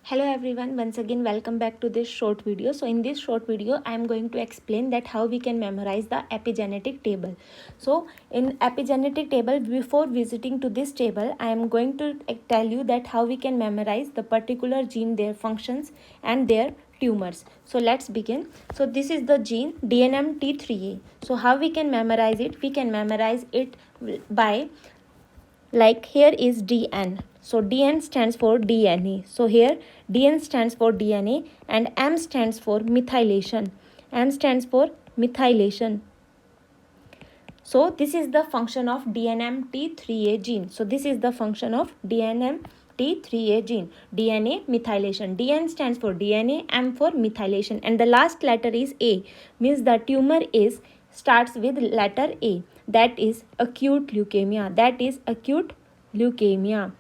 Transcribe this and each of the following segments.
Hello everyone, once again welcome back to this short video. So in this short video I am going to explain that how we can memorize the epigenetic table. So in epigenetic table, before visiting to this table, I am going to tell you that how we can memorize the particular gene, their functions and their tumors. So let's begin. So this is the gene DNMT3A. So how we can memorize it? We can memorize it by, like, here is DN. So DN stands for DNA. So here DN stands for DNA and M stands for methylation. M stands for methylation. So this is the function of DNMT3A gene. So this is the function of DNMT3A gene. DNA methylation. DN stands for DNA, M for methylation, and the last letter is A. Means the tumor starts with letter A. That is acute leukemia. That is acute leukemia.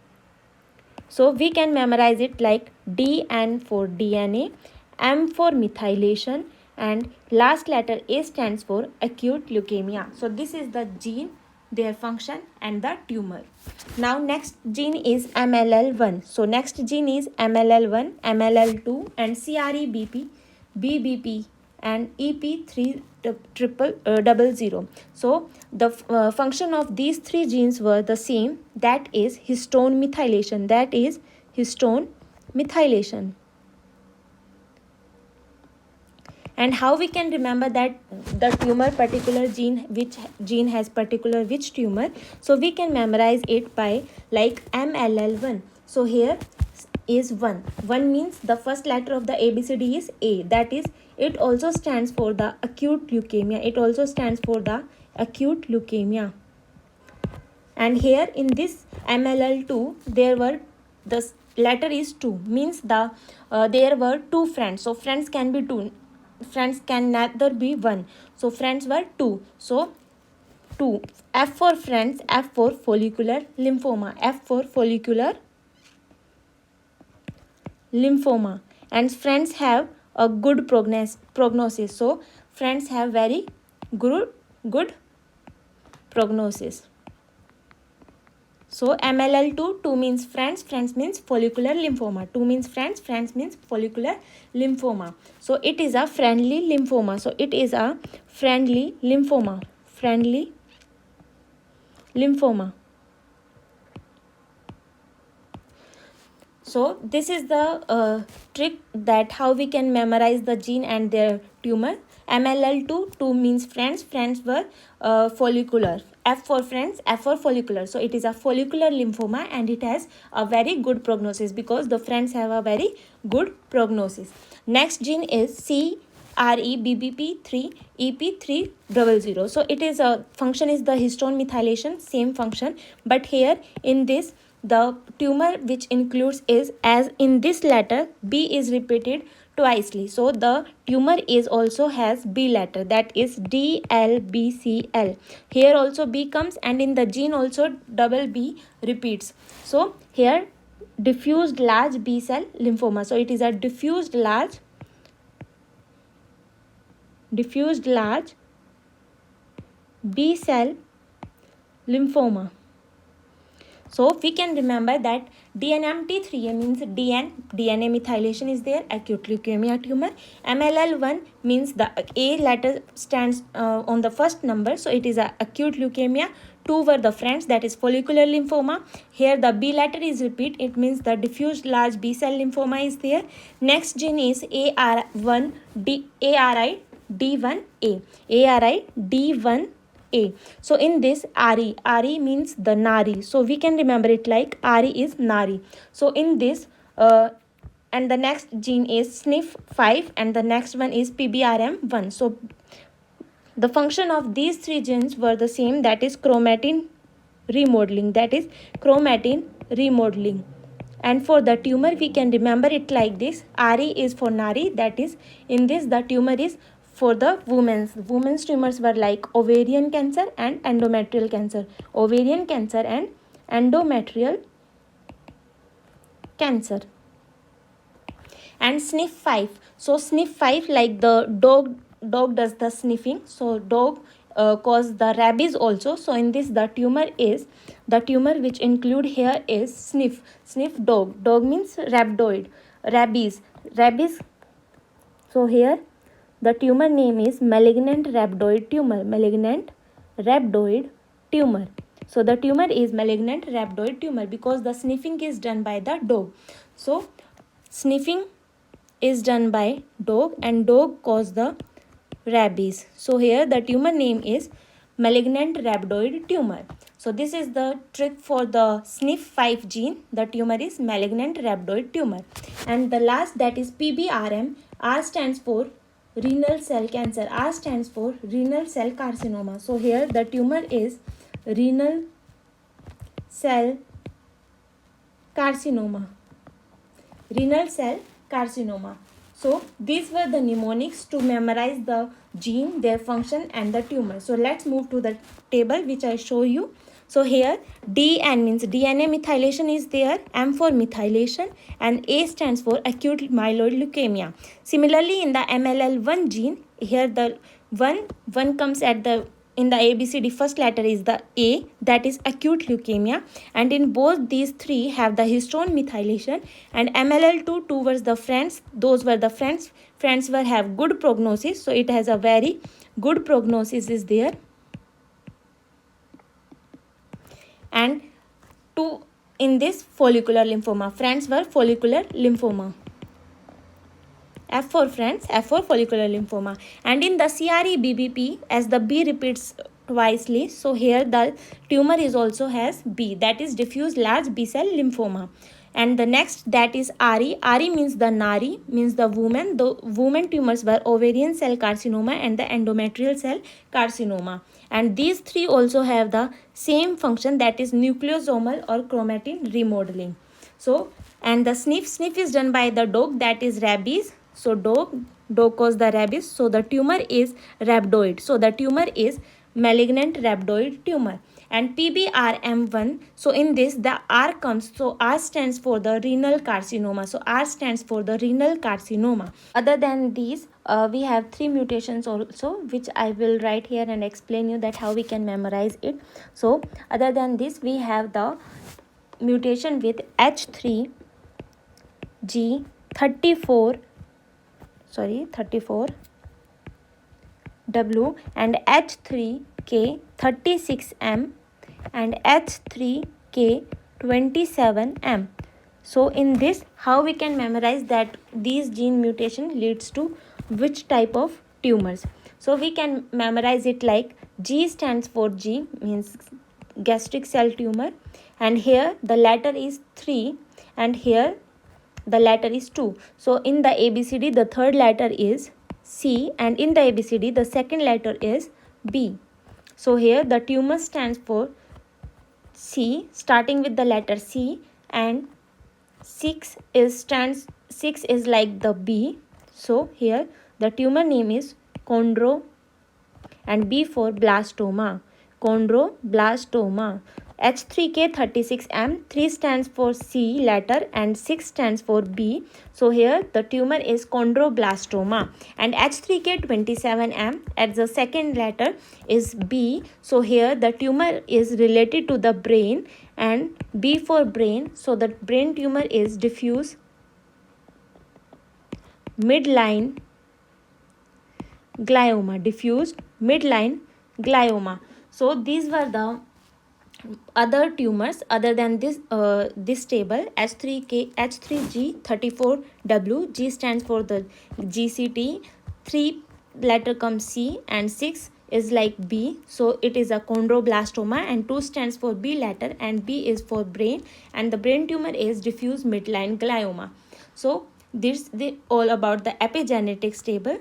So we can memorize it like DN for DNA, M for methylation, and last letter A stands for acute leukemia. So this is the gene, their function and the tumor. Now next gene is MLL1. So next gene is MLL1, MLL2 and CREBP, BBP and EP300. So the function of these three genes were the same, that is histone methylation. That is histone methylation. And how we can remember that the tumor particular gene, which gene has particular which tumor? So we can memorize it by like MLL1. So here is 1. 1 means the first letter of the ABCD is A. That is, it also stands for the acute leukemia. It also stands for the acute leukemia. And here in this MLL2, there were the letter is 2. Means there were two friends. So friends can be 2. Friends can neither be 1. So friends were 2. So 2. F for friends, F for follicular lymphoma. F for follicular lymphoma. And friends have a good prognosis. So friends have very good prognosis. So MLL2, 2 means friends, friends means follicular lymphoma. 2 means friends, friends means follicular lymphoma. So it is a friendly lymphoma. So it is a friendly lymphoma. Friendly lymphoma. So this is the trick that how we can memorize the gene and their tumor. MLL2, 2 means friends, friends were follicular. F for friends, F for follicular. So it is a follicular lymphoma and it has a very good prognosis because the friends have a very good prognosis. Next gene is CREBBP3 EP300. So it is a function is the histone methylation, same function, but here in this the tumor which includes is, as in this letter B is repeated twicely. So the tumor is also has B letter, that is DLBCL. Here also B comes and in the gene also double B repeats. So here diffused large B cell lymphoma. So it is a diffused large B cell lymphoma. So we can remember that DNMT3A means DNA methylation is there, acute leukemia tumor. MLL1 means the A letter stands on the first number, so it is a acute leukemia. 2 were the friends, that is follicular lymphoma. Here the B letter is repeat, it means the diffuse large B cell lymphoma is there. Next gene is ARI D1A. So in this RE means the Nari. So we can remember it like RE is Nari. So in this and the next gene is SNF5 and the next one is PBRM1. So the function of these three genes were the same, that is chromatin remodeling. And for the tumor we can remember it like this. RE is for Nari, that is in this the tumor is for the women's tumors were like ovarian cancer and endometrial cancer. Ovarian cancer and endometrial cancer. And SNF5. So SNF5 like the dog does the sniffing. So dog cause the rabies also. So in this the tumor which include here is sniff dog. Dog means rhabdoid. rabies. So here the tumor name is malignant rhabdoid tumor. So the tumor is malignant rhabdoid tumor because the sniffing is done by the dog. So sniffing is done by dog and dog cause the rabies. So here the tumor name is malignant rhabdoid tumor. So this is the trick for the SNF5 gene. The tumor is malignant rhabdoid tumor. And the last, that is PBRM. R stands for renal cell cancer. R stands for renal cell carcinoma. So here the tumor is renal cell carcinoma. Renal cell carcinoma. So these were the mnemonics to memorize the gene, their function and the tumor. So let's move to the table which I show you. So here DN means DNA methylation is there, M for methylation, and A stands for acute myeloid leukemia. Similarly in the MLL1 gene, here the one comes at the in the ABCD first letter is the A, that is acute leukemia, and in both these three have the histone methylation. And MLL2 towards the friends, those were the friends were have good prognosis, so it has a very good prognosis is there. And 2 in this follicular lymphoma, friends were follicular lymphoma. F for friends, F for follicular lymphoma. And in the CRE-BBP, as the B repeats twicely, so here the tumor is also has B, that is diffuse large B cell lymphoma. And the next, that is RE. RE means the Nari, means the woman. The woman tumors were ovarian cell carcinoma and the endometrial cell carcinoma. And these three also have the same function, that is nucleosomal or chromatin remodeling. So, and the sniff is done by the dog, that is rabies. So dog cause the rabies. So the tumor is rhabdoid. So the tumor is malignant rhabdoid tumor. And PBRM1, so in this the R comes, so R stands for the renal carcinoma. So R stands for the renal carcinoma. Other than these, we have 3 mutations also, which I will write here and explain you that how we can memorize it. So other than this, we have the mutation with H3G34W and H3K36M and H3K27M. So in this, how we can memorize that these gene mutation leads to which type of tumors. So we can memorize it like G stands for G, means gastric cell tumor, and here the letter is 3 and here the letter is 2. So in the ABCD the third letter is C and in the ABCD the second letter is B. So here the tumor stands for C, starting with the letter C, and 6 is like the B. So here the tumor name is chondro and B for blastoma, chondroblastoma. H3K36M, 3 stands for C letter and 6 stands for B. So here the tumor is chondroblastoma. And H3K27M, at the second letter is B. So here the tumor is related to the brain and B for brain. So the brain tumor is diffuse midline glioma, diffused midline glioma. So these were the other tumors other than this table. H3G34W, G stands for the GCT, 3 letter comes C and 6 is like B, so it is a chondroblastoma, and 2 stands for B letter and B is for brain, and the brain tumor is diffuse midline glioma. So this is all about the epigenetics table.